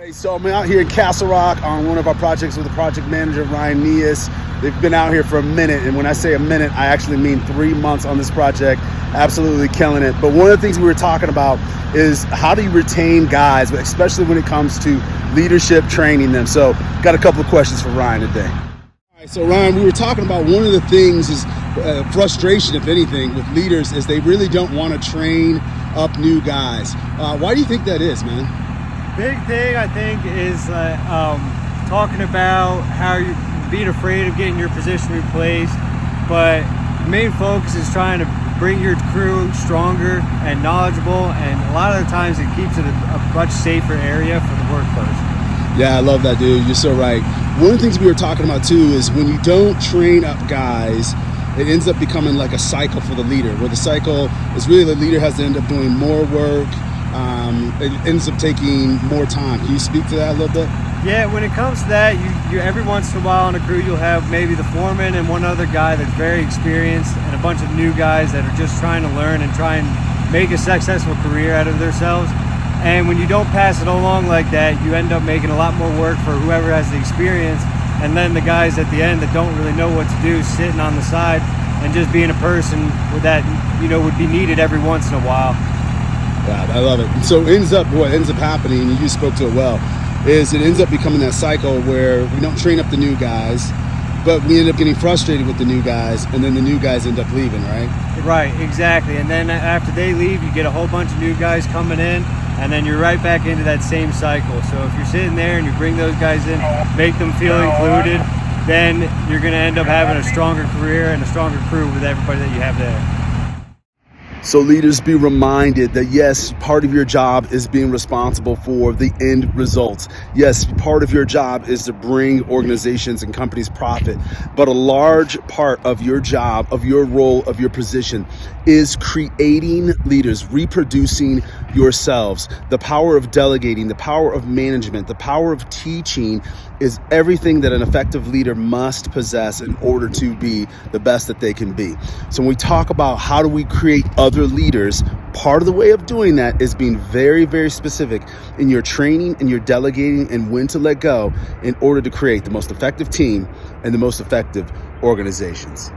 Hey, so I'm out here in Castle Rock on one of our projects with the project manager, Ryan Neas. They've been out here for a minute, and when I say a minute, I actually mean 3 months on this project, absolutely killing it. But one of the things we were talking about is how do you retain guys, especially when it comes to leadership, training them. So got a couple of questions for Ryan today. All right, so Ryan, we were talking about one of the things is frustration, if anything, with leaders is they really don't want to train up new guys. Why do you think that is, man? Big thing I think is talking about how you're being afraid of getting your position replaced, but the main focus is trying to bring your crew stronger and knowledgeable, and a lot of the times it keeps it a much safer area for the workforce. Yeah, I love that, dude. You're so right. One of the things we were talking about too is when you don't train up guys, it ends up becoming like a cycle for the leader, where the cycle is really the leader has to end up doing more work. It ends up taking more time. Can you speak to that a little bit? Yeah, when it comes to that, you every once in a while on a crew you'll have maybe the foreman and one other guy that's very experienced and a bunch of new guys that are just trying to learn and try and make a successful career out of themselves. And when you don't pass it along like that, you end up making a lot more work for whoever has the experience, and then the guys at the end that don't really know what to do sitting on the side and just being a person with that, would be needed every once in a while. Yeah, I love it. So what ends up happening, and you spoke to it well, is it ends up becoming that cycle where we don't train up the new guys, but we end up getting frustrated with the new guys, and then the new guys end up leaving, right? Right, exactly. And then after they leave, you get a whole bunch of new guys coming in, and then you're right back into that same cycle. So if you're sitting there and you bring those guys in, make them feel included, then you're going to end up having a stronger career and a stronger crew with everybody that you have there. So leaders, be reminded that yes, part of your job is being responsible for the end results. Yes, part of your job is to bring organizations and companies profit, but a large part of your job, of your role, of your position is creating leaders, reproducing yourselves. The power of delegating, the power of management, the power of teaching is everything that an effective leader must possess in order to be the best that they can be. So when we talk about how do we create other leaders, part of the way of doing that is being very, very specific in your training and your delegating and when to let go in order to create the most effective team and the most effective organizations.